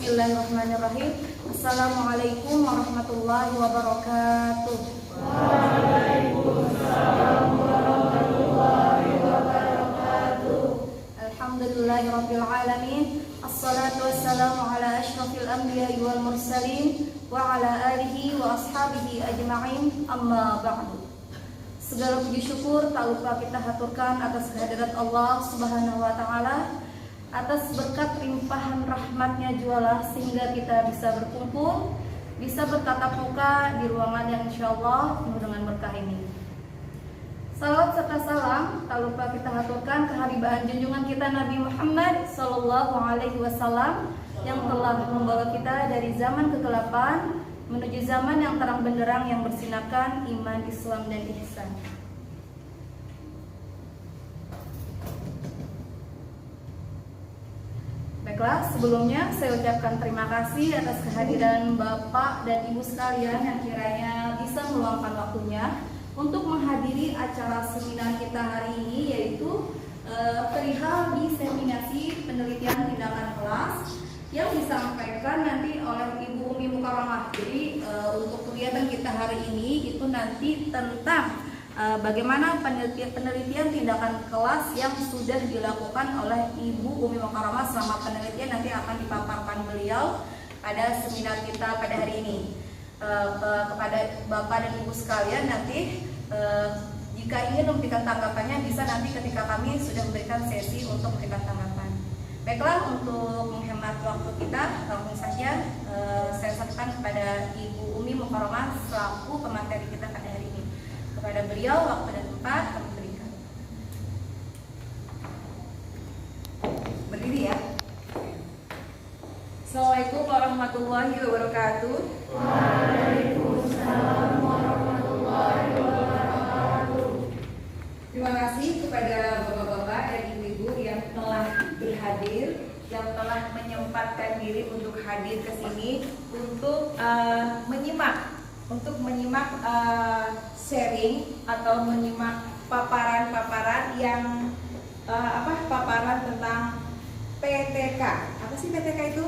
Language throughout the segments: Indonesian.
Bismillahirrahmanirrahim. Assalamualaikum warahmatullahi wabarakatuh. Waalaikumsalam warahmatullahi wabarakatuh. Alhamdulillahirabbil alamin. Assalatu wassalamu ala asyrafil anbiya'i wal mursalin wa ala alihi wa ashabihi ajma'in. Amma ba'du. Segala puji syukur tak lupa kita haturkan atas kehadirat Allah Subhanahu wa taala, atas berkat limpahan rahmatnya jualah sehingga kita bisa berkumpul, bisa bertatap muka di ruangan yang insyaallah penuh dengan berkah ini. Salawat serta salam tak lupa kita haturkan kehadiran junjungan kita Nabi Muhammad Sallallahu Alaihi Wasallam yang telah membawa kita dari zaman kegelapan menuju zaman yang terang benderang yang bersinakan iman, Islam dan ihsan. Baiklah, sebelumnya saya ucapkan terima kasih atas kehadiran Bapak dan Ibu sekalian yang kiranya bisa meluangkan waktunya untuk menghadiri acara seminar kita hari ini, yaitu perihal diseminasi penelitian tindakan kelas yang disampaikan nanti oleh Ibu Umi Mukarramah. Jadi untuk kegiatan kita hari ini itu nanti tentang bagaimana penelitian tindakan kelas yang sudah dilakukan oleh Ibu Umi Mukarramah selama penelitian nanti akan dipaparkan beliau pada seminar kita pada hari ini. Kepada Bapak dan Ibu sekalian nanti jika ingin memberikan tanggapannya bisa nanti ketika kami sudah memberikan sesi untuk memberikan tanggapan. Baiklah, untuk menghemat waktu kita langsung saja saya sampaikan kepada Ibu Umi Mukarramah selaku pemateri kita pada hari ini. Kepada beliau waktu dan tempat kami berikan. Berdiri ya. Assalamualaikum warahmatullahi wabarakatuh. Waalaikumsalam warahmatullahi wabarakatuh. Terima kasih kepada bapak-bapak dan ibu-ibu yang telah berhadir, yang telah menyempatkan diri untuk hadir ke sini untuk menyimak sharing atau menyimak paparan-paparan yang paparan tentang PTK. Apa sih PTK itu?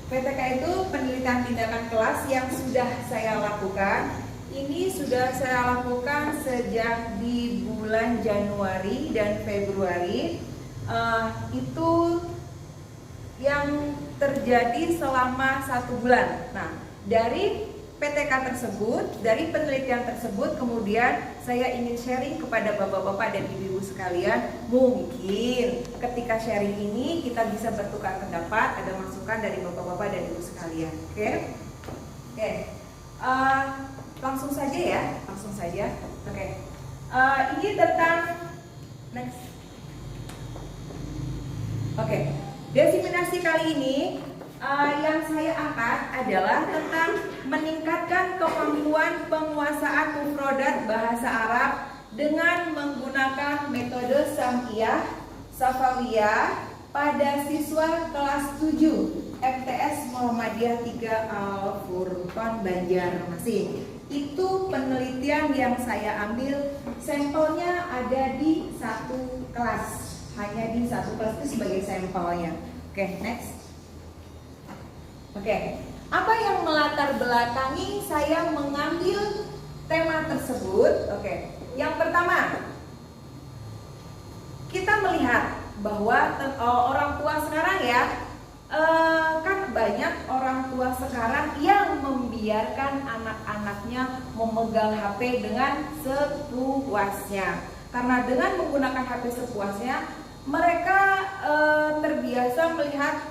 PTK itu penelitian tindakan kelas yang sudah saya lakukan. Ini sudah saya lakukan sejak di bulan Januari dan Februari. Itu yang terjadi selama 1 bulan. Nah, dari PTK tersebut, dari penelitian tersebut, kemudian saya ingin sharing kepada bapak-bapak dan ibu-ibu sekalian. Mungkin ketika sharing ini kita bisa bertukar pendapat, ada masukan dari bapak-bapak dan ibu sekalian. Oke. Langsung saja ya, ini tentang next. Diseminasi kali ini yang saya angkat adalah tentang meningkatkan kemampuan penguasaan mufradat bahasa Arab dengan menggunakan metode Sam'iyah Safawiyah pada siswa kelas 7 MTS Muhammadiyah 3 Al-Furqan Banjarmasin. Itu penelitian yang saya ambil, sampelnya ada di satu kelas, hanya di satu kelas itu sebagai sampelnya. Next. Apa yang melatar belakangi saya mengambil tema tersebut? Yang pertama, kita melihat bahwa orang tua sekarang ya, kan banyak orang tua sekarang yang membiarkan anak-anaknya memegang HP dengan sepuasnya. Karena dengan menggunakan HP sepuasnya, mereka terbiasa melihat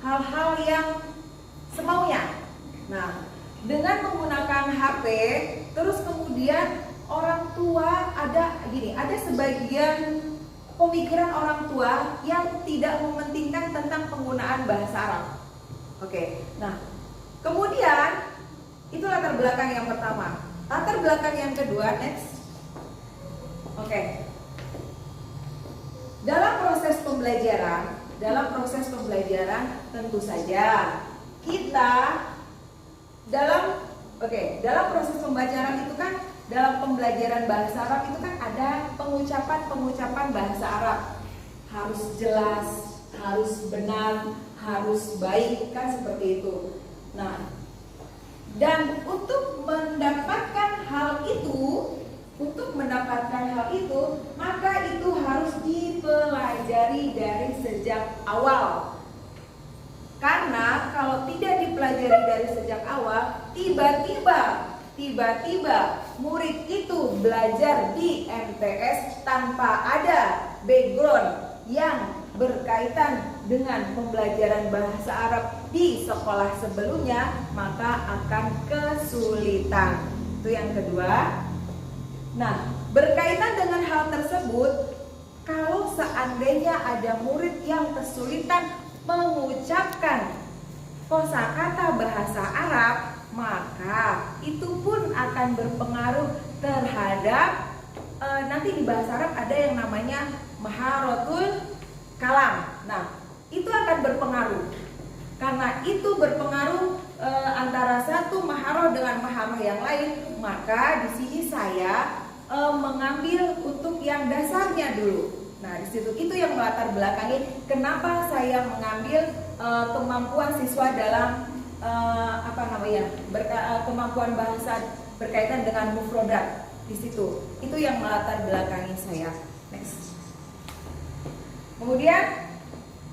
hal-hal yang semaunya. Nah, dengan menggunakan HP, terus kemudian orang tua ada sebagian pemikiran orang tua yang tidak mementingkan tentang penggunaan bahasa Arab. Nah, kemudian itu latar belakang yang pertama. Latar belakang yang kedua, next. Dalam proses pembelajaran tentu saja kita dalam proses pembelajaran itu kan, dalam pembelajaran bahasa Arab itu kan ada pengucapan bahasa Arab, harus jelas, harus benar, harus baik, kan seperti itu. Nah, dan untuk mendapatkan hal itu, maka itu harus dipelajari dari sejak awal. Karena kalau tidak dipelajari dari sejak awal, tiba-tiba murid itu belajar di MTS tanpa ada background yang berkaitan dengan pembelajaran bahasa Arab di sekolah sebelumnya, maka akan kesulitan. Itu yang kedua. Nah, berkaitan dengan hal tersebut, kalau seandainya ada murid yang kesulitan mengucapkan kosakata bahasa Arab, maka itu pun akan berpengaruh terhadap nanti di bahasa Arab ada yang namanya maharatul kalam. Nah, itu akan berpengaruh. Karena itu berpengaruh antara satu maharoh dengan maharoh yang lain, maka di sini saya mengambil untuk yang dasarnya dulu. Nah, di situ itu yang melatar belakangi kenapa saya mengambil kemampuan siswa dalam kemampuan bahasa berkaitan dengan mufrodat di situ. Itu yang melatar belakangi saya. Next. Kemudian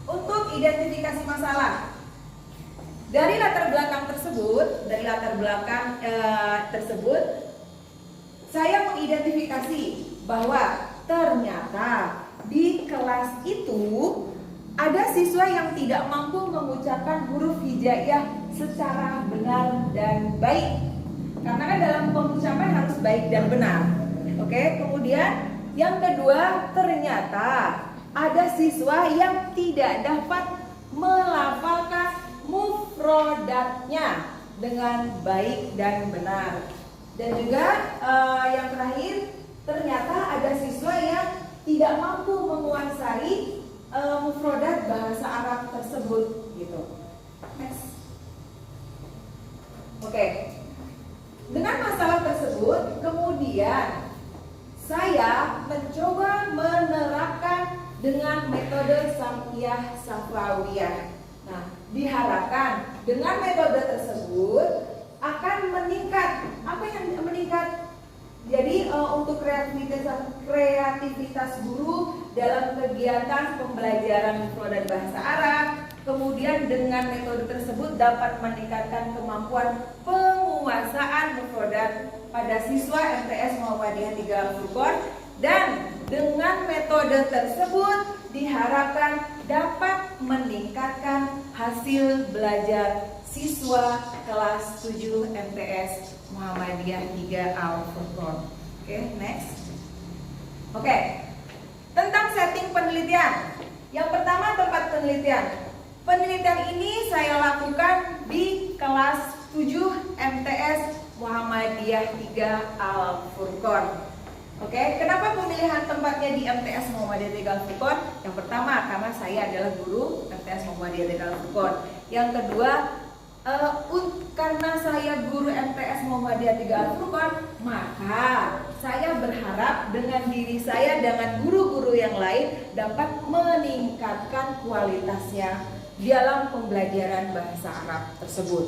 untuk identifikasi masalah. Dari latar belakang tersebut, saya mengidentifikasi bahwa ternyata di kelas itu ada siswa yang tidak mampu mengucapkan huruf hijaiyah secara benar dan baik. Karena kan dalam pengucapan harus baik dan benar. Oke, kemudian yang kedua, ternyata ada siswa yang tidak dapat melafalkan mufrodatnya dengan baik dan benar. Dan juga yang terakhir, ternyata ada siswa yang tidak mampu menguasai mufrodat bahasa Arab tersebut, gitu. Next. Oke. Dengan masalah tersebut, kemudian saya mencoba menerapkan dengan metode Sam'iyah Safawiyah. Nah, diharapkan dengan metode tersebut akan meningkat. Apa yang meningkat? Jadi untuk kreativitas guru dalam kegiatan pembelajaran mufrodat bahasa Arab, kemudian dengan metode tersebut dapat meningkatkan kemampuan penguasaan mufrodat pada siswa MTS Muhammadiyah 3 Al-Furqon, dan dengan metode tersebut diharapkan dapat meningkatkan hasil belajar siswa kelas 7 MTS Muhammadiyah 3 Al-Furqon. Oke, next. Oke. Tentang setting penelitian. Yang pertama, tempat penelitian. Penelitian ini saya lakukan di kelas 7 MTS Muhammadiyah 3 Al-Furqon. Oke, kenapa pemilihan tempatnya di MTS Muhammadiyah 3 Al-Furqon? Yang pertama, karena saya adalah guru MTS Muhammadiyah 3 Al-Furqon. Yang kedua, karena saya guru MTS Muhammadiyah 3 Al-Furqon, maka saya berharap dengan diri saya, dengan guru-guru yang lain dapat meningkatkan kualitasnya dalam pembelajaran bahasa Arab tersebut.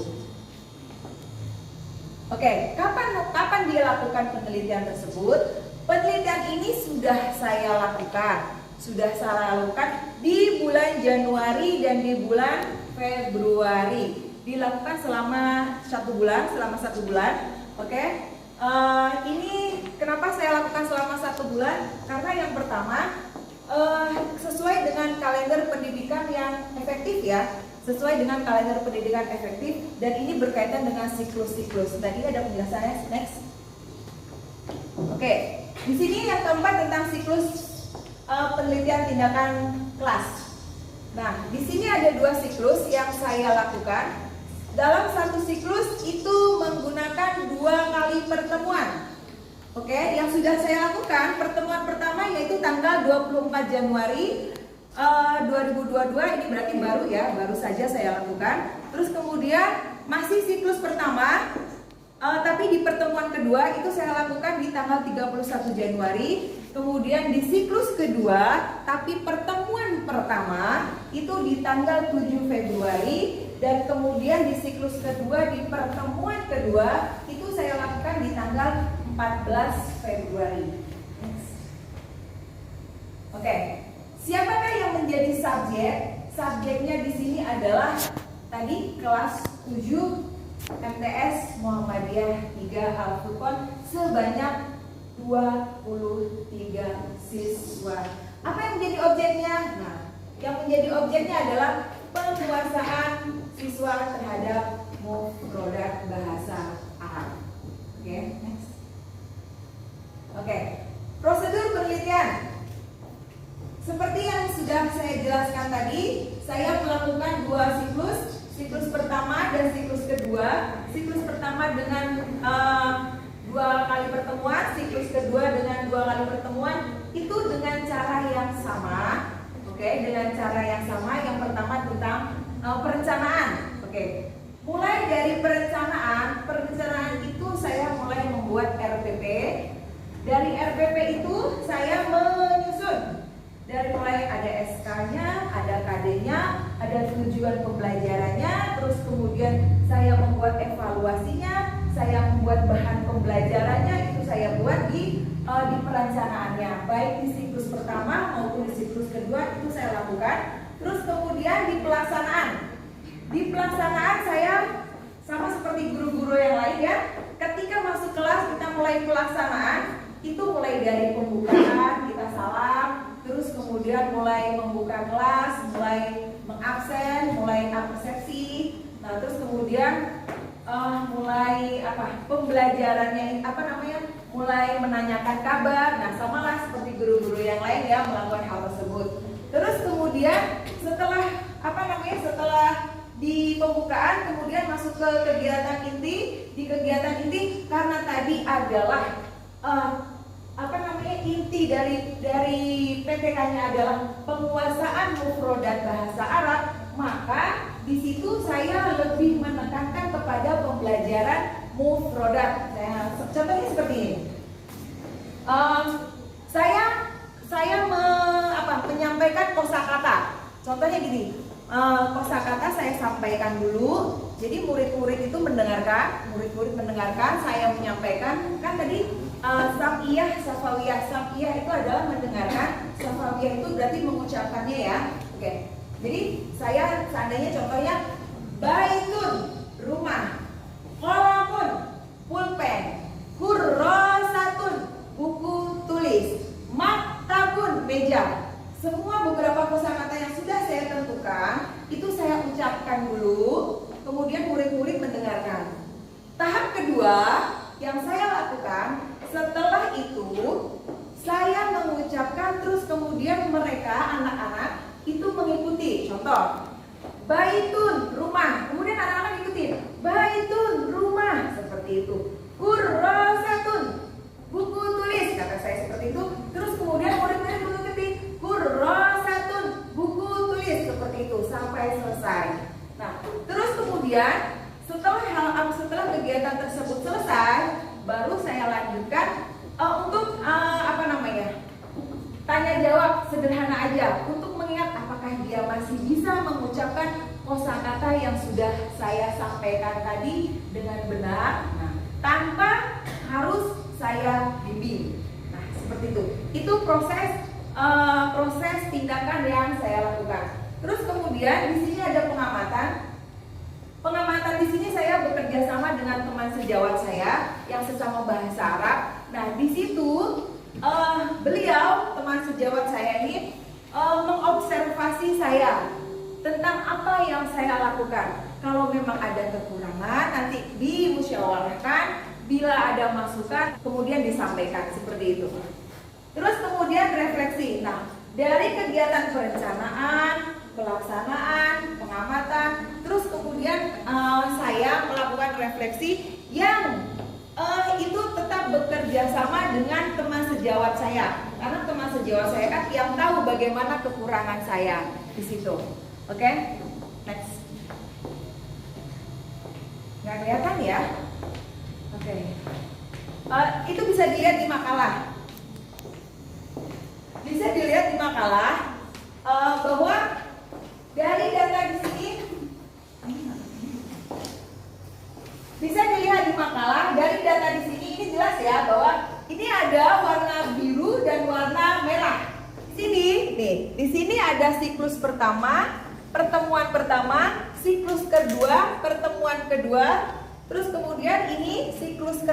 Oke, kapan dia lakukan penelitian tersebut? Penelitian ini sudah saya lakukan di bulan Januari dan di bulan Februari. Dilakukan selama satu bulan. Oke. Ini kenapa saya lakukan selama 1 bulan? Karena yang pertama sesuai dengan kalender pendidikan yang efektif ya. Sesuai dengan kalender pendidikan efektif, dan ini berkaitan dengan siklus-siklus. Tadi ada penjelasannya. Next. Oke, di sini yang keempat tentang siklus penelitian tindakan kelas. Nah, di sini ada 2 siklus yang saya lakukan. Dalam satu siklus itu menggunakan 2 kali pertemuan. Oke, yang sudah saya lakukan pertemuan pertama yaitu tanggal 24 Januari 2022, ini berarti baru saja saya lakukan. Terus kemudian masih siklus pertama, tapi di pertemuan kedua itu saya lakukan di tanggal 31 Januari. kemudian di siklus kedua, tapi pertemuan pertama itu di tanggal 7 Februari, dan kemudian di siklus kedua, di pertemuan kedua itu saya lakukan di tanggal 14 Februari. Oke, siapakah yang menjadi subjek? Subjeknya di sini adalah tadi kelas 7 MTS Muhammadiyah 3 Al-Furqon sebanyak 23 siswa. Apa yang menjadi objeknya? Nah, yang menjadi objeknya adalah penguasaan siswa terhadap mufrodat bahasa Arab. Oke, next. Oke, prosedur penelitian. Seperti yang sudah saya jelaskan tadi, saya melakukan 2 siklus. Siklus pertama dan siklus kedua. Siklus pertama dengan 2 kali pertemuan, siklus kedua dengan 2 kali pertemuan, itu dengan cara yang sama. Oke, dengan cara yang sama. Yang pertama tentang perencanaan. Oke, mulai dari perencanaan itu saya mulai membuat RPP. Dari RPP itu saya menyusun. Dari mulai ada SK-nya, ada KD-nya, ada tujuan pembelajarannya, terus kemudian saya membuat evaluasinya, saya membuat bahan pembelajarannya, itu saya buat di perencanaannya, baik di siklus pertama maupun di siklus kedua itu saya lakukan. Terus kemudian di pelaksanaan saya sama seperti guru-guru yang lain ya. Ketika masuk kelas kita mulai pelaksanaan, itu mulai dari pembukaan, kita salam, terus kemudian mulai membuka kelas, mulai mengabsen, mulai absensi. Nah, terus kemudian mulai pembelajarannya mulai menanyakan kabar. Nah, samalah seperti guru-guru yang lain ya melakukan hal tersebut. Terus kemudian setelah di pembukaan kemudian masuk ke kegiatan inti. Di kegiatan inti karena tadi adalah inti dari PTK-nya adalah penguasaan mufrodat bahasa Arab, maka di situ saya lebih menekankan kepada pembelajaran mufrodat. Contohnya seperti ini. Saya menyampaikan kosakata. Contohnya gini. Kosakata saya sampaikan dulu. Jadi murid-murid itu mendengarkan, saya menyampaikan. Kan tadi sam'iyah, safawiyah. Sam'iyah itu adalah mendengarkan, safawiyah itu berarti mengucapkannya ya. Oke. Jadi saya seandainya contohnya baitun, rumah, qalamun, pulpen, kurrasatun, buku tulis, maktabun, meja. Semua beberapa kosakata yang sudah saya tentukan itu saya ucapkan dulu, kemudian murid-murid mendengarkan. Tahap kedua yang saya lakukan setelah itu saya mengucapkan, terus kemudian mereka anak-anak itu mengikuti. Contoh, baitun, rumah, kemudian anak-anak ikutin, baitun, rumah, seperti itu. Kurrasatun, buku tulis, kata saya seperti itu. Terus kemudian murid-murid mengikuti, kurrasatun, buku tulis, seperti itu sampai selesai. Nah, terus kemudian setelah kegiatan tersebut selesai, baru saya lanjutkan untuk tanya jawab sederhana aja untuk mengingat apakah dia masih bisa mengucapkan kosakata yang sudah saya sampaikan tadi dengan benar, tanpa harus saya bimbing. Nah, seperti itu. Itu proses tindakan yang saya lakukan. Terus kemudian di sini ada pengamatan. Pengamatan di sini saya bekerja sama dengan teman sejawat saya yang sesama bahasa Arab. Nah, di situ beliau, teman sejawat saya ini mengobservasi saya tentang apa yang saya lakukan. Kalau memang ada kekurangan nanti dimusyawarahkan, bila ada masukan kemudian disampaikan, seperti itu. Terus kemudian refleksi. Nah, dari kegiatan perencanaan, pelaksanaan, pengamatan, terus kemudian saya melakukan refleksi yang itu tetap bekerja sama dengan teman sejawat saya, karena teman sejawat saya kan yang tahu bagaimana kekurangan saya di situ. Oke, next. Nggak kelihatan ya? Oke. Itu bisa dilihat di makalah. bisa dilihat di makalah bahwa dari data di sini bisa dilihat di makalah dari data di sini ini jelas ya bahwa ini ada warna biru dan warna merah. Di sini nih, di sini ada siklus pertama, pertemuan pertama, siklus kedua, pertemuan kedua, terus kemudian ini siklus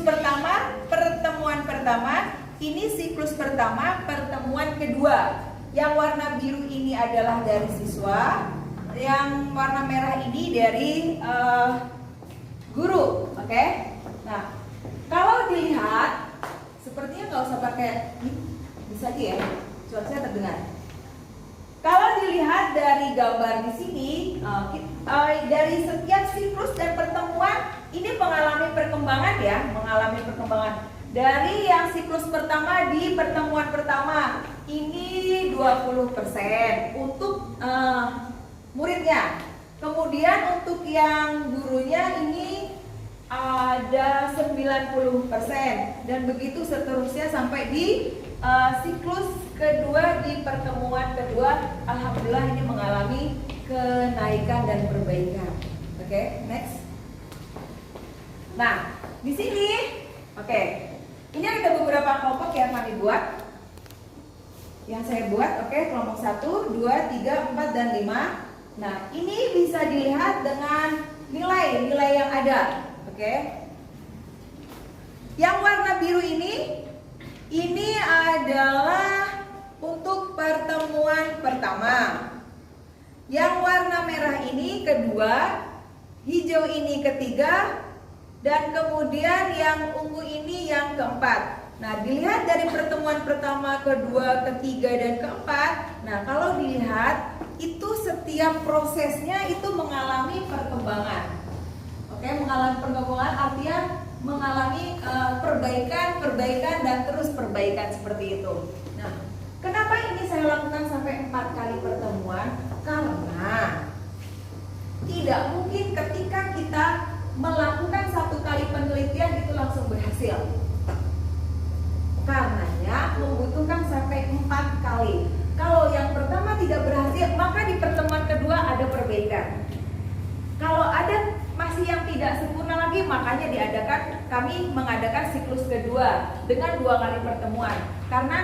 pertama, pertemuan pertama, ini siklus pertama, pertemuan kedua. Yang warna biru ini adalah dari siswa, yang warna merah ini dari guru, oke? Nah, kalau dilihat, sepertinya nggak usah pakai bisa aja ya, suara saya terdengar. Kalau dilihat dari gambar di sini, dari setiap siklus dan pertemuan ini mengalami perkembangan ya, mengalami perkembangan. Dari yang siklus pertama di pertemuan pertama ini 20% untuk muridnya. Kemudian untuk yang gurunya ini ada 90% dan begitu seterusnya sampai di siklus kedua di pertemuan kedua. Alhamdulillah ini mengalami kenaikan dan perbaikan. Oke, next. Nah, di sini oke. Ini ada beberapa kelompok yang kami buat. Yang saya buat, oke, kelompok 1, 2, 3, 4 dan 5. Nah, ini bisa dilihat dengan nilai yang ada. Oke. Yang warna biru ini adalah untuk pertemuan pertama. Yang warna merah ini kedua, hijau ini ketiga, dan kemudian yang ungu ini yang keempat. Nah, dilihat dari pertemuan pertama, kedua, ketiga, dan keempat. Nah, kalau dilihat itu setiap prosesnya itu mengalami perkembangan. Oke, mengalami perkembangan artinya mengalami perbaikan dan terus perbaikan seperti itu. Nah, kenapa ini saya lakukan sampai 4 kali pertemuan? Karena tidak mungkin ketika kita melakukan 1 kali penelitian itu langsung berhasil. Karenanya membutuhkan sampai 4 kali. Kalau yang pertama tidak berhasil, maka di pertemuan kedua ada perbaikan. Kalau ada masih yang tidak sempurna lagi, makanya kami mengadakan siklus kedua dengan 2 kali pertemuan. Karena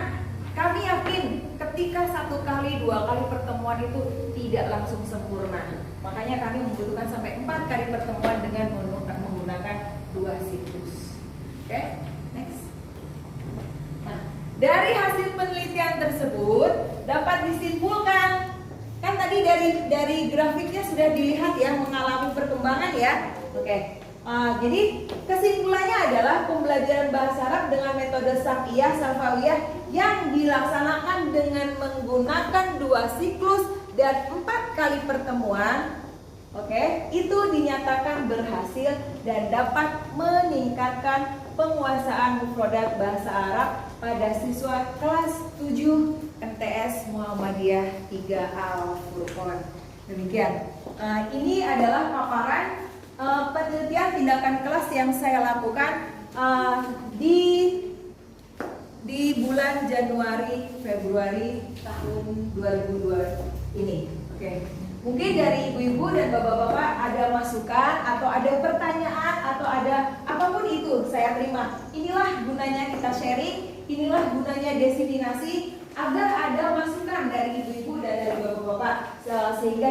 kami yakin ketika 1 kali, 2 kali pertemuan itu tidak langsung sempurna. Makanya kami membutuhkan sampai 4 kali pertemuan dengan menggunakan 2 siklus. Oke, next. Nah, dari hasil penelitian tersebut dapat disimpulkan, kan tadi dari grafiknya sudah dilihat ya mengalami perkembangan ya. Oke. Jadi kesimpulannya adalah pembelajaran bahasa Arab dengan metode Sam'iyah Safawiyah yang dilaksanakan dengan menggunakan 2 siklus dan 4 kali pertemuan, oke, itu dinyatakan berhasil dan dapat meningkatkan penguasaan mufradat bahasa Arab pada siswa kelas 7 MTS Muhammadiyah 3 Al-Furqan. Demikian. Ini adalah paparan penelitian tindakan kelas yang saya lakukan di bulan Januari Februari tahun 2002 ini. Oke. Mungkin dari ibu-ibu dan bapak-bapak ada masukan atau ada pertanyaan atau ada apapun itu saya terima. Inilah gunanya kita sharing, inilah gunanya diseminasi agar ada masukan dari ibu-ibu dan dari bapak-bapak sehingga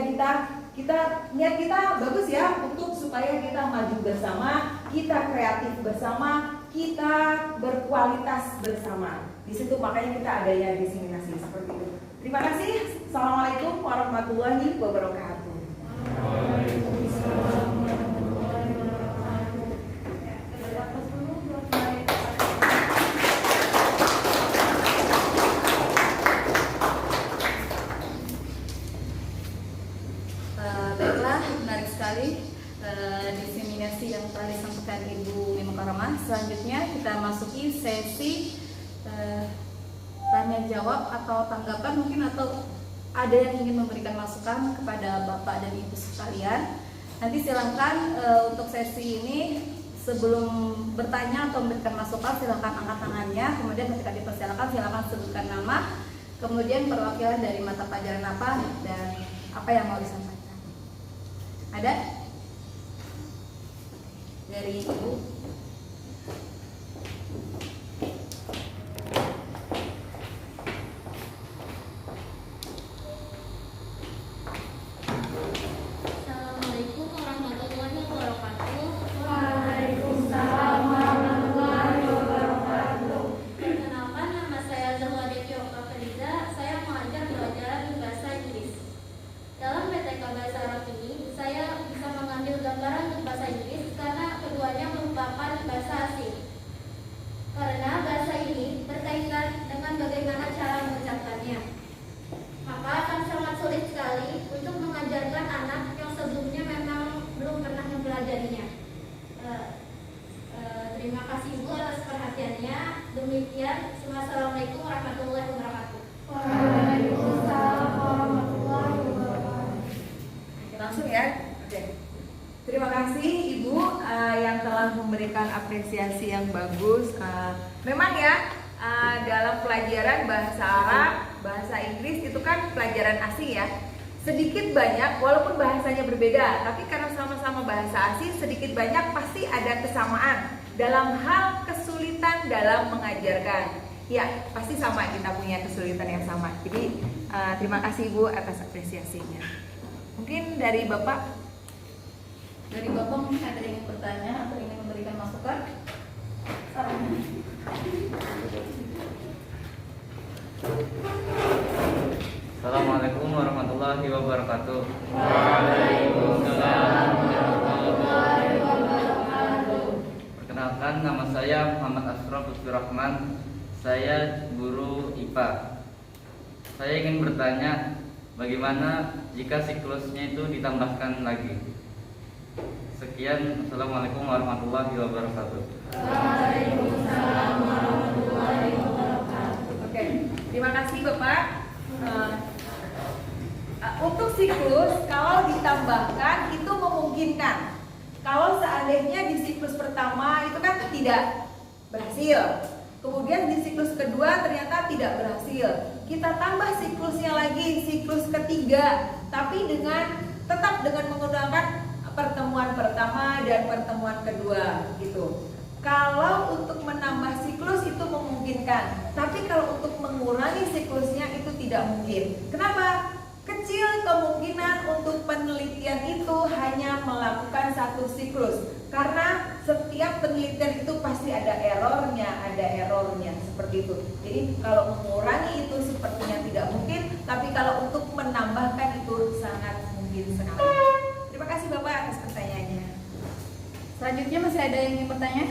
niat kita bagus ya untuk supaya kita maju bersama, kita kreatif bersama, kita berkualitas bersama. Di situ makanya kita adanya diseminasi seperti itu. Terima kasih. Assalamualaikum warahmatullahi wabarakatuh. Waalaikumsalam. Baiklah, menarik sekali diseminasi yang telah disampaikan Ibu Umi Mukarramah. Selanjutnya kita masuki sesi tanya jawab atau tanggapan mungkin, atau ada yang ingin memberikan masukan kepada Bapak dan Ibu sekalian. Nanti silakan untuk sesi ini sebelum bertanya atau memberikan masukan silahkan angkat tangannya. Kemudian ketika dipersilakan silahkan sebutkan nama, kemudian perwakilan dari mata pelajaran apa dan apa yang mau disampaikan. Ada? Dari Ibu. Assalamualaikum warahmatullahi wabarakatuh. Waalaikumsalam warahmatullahi wabarakatuh. Perkenalkan, nama saya Zahwa Devi Okta Feliza. Saya mengajar pelajaran bahasa Inggris. Dalam PTK Bahasa Arab ini, saya bisa mengambil gambaran untuk bahasa Inggris karena keduanya merupakan bahasa asing. Karena bahasa ini berkaitan dengan bagaimana cara mengucapkannya, maka akan sangat sulit sekali untuk mengajarkan anak yang sebelumnya memang belum pernah mempelajarinya. Terima kasih Ibu atas perhatiannya. Demikian, wassalamualaikum warahmatullahi wabarakatuh. Waalaikumsalam warahmatullahi wabarakatuh. Langsung ya. Oke. Terima kasih Ibu yang telah memberikan apresiasi yang bagus. Memang ya dalam pelajaran bahasa Arab, bahasa Inggris itu kan pelajaran asing ya. Sedikit banyak walaupun bahasanya berbeda, tapi karena sama-sama bahasa asing sedikit banyak pasti ada kesamaan dalam hal kesulitan dalam mengajarkan. Ya, pasti sama, kita punya kesulitan yang sama. Jadi terima kasih Ibu atas apresiasinya. Mungkin dari Bapak. Dari Bapak mungkin ada yang ingin bertanya atau ingin memberikan masukan? Saran. Assalamualaikum warahmatullahi wabarakatuh. Waalaikumsalam warahmatullahi wabarakatuh. Perkenalkan, nama saya Muhammad Ashraf Lutfi Rahman. Saya guru IPA. Saya ingin bertanya, bagaimana jika siklusnya itu ditambahkan lagi? Sekian, Assalamualaikum warahmatullahi wabarakatuh. Waalaikumsalam warahmatullahi wabarakatuh. Oke, terima kasih Bapak. Untuk siklus, kalau ditambahkan itu memungkinkan. Kalau seandainya di siklus pertama itu kan tidak berhasil, kemudian di siklus kedua ternyata tidak berhasil, kita tambah siklusnya lagi, siklus ketiga, tapi tetap dengan menggunakan pertemuan pertama dan pertemuan kedua gitu. Kalau untuk menambah siklus itu memungkinkan, tapi kalau untuk mengurangi siklusnya itu tidak mungkin. Kenapa? Kecil kemungkinan untuk penelitian itu hanya melakukan satu siklus, karena setiap penelitian itu pasti ada errornya seperti itu. Jadi kalau mengurangi itu sepertinya tidak mungkin, tapi kalau untuk menambahkan itu sangat mungkin sekali. Terima kasih Bapak atas pertanyaannya. Selanjutnya masih ada yang ingin bertanya?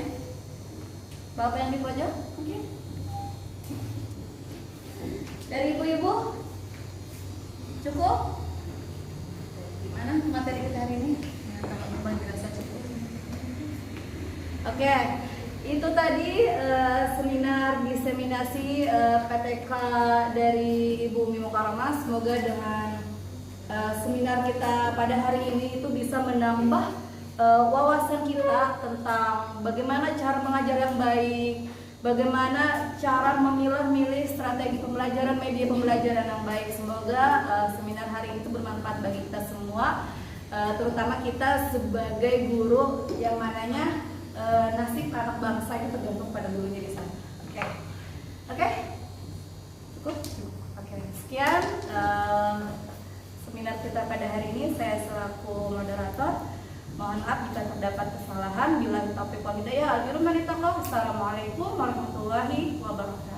Bapak yang di pojok mungkin? Dari ibu-ibu? Cukup? Gimana materi kita hari ini? Teman-teman dirasa cukup. Oke, itu tadi seminar diseminasi PTK dari Ibu Umi Mukarramah. Semoga dengan seminar kita pada hari ini itu bisa menambah wawasan kita tentang bagaimana cara mengajar yang baik, bagaimana cara memilah-milih strategi pembelajaran, media pembelajaran yang baik. Semoga seminar hari ini itu bermanfaat bagi kita semua, terutama kita sebagai guru yang mananya nasib anak bangsa itu tergantung pada gurunya di sana. Oke? Cukup? Oke. Sekian seminar kita pada hari ini. Saya selaku moderator. Mohon maaf jika terdapat kesalahan. Bila taufiq wal hidayah. Assalamualaikum warahmatullahi wabarakatuh.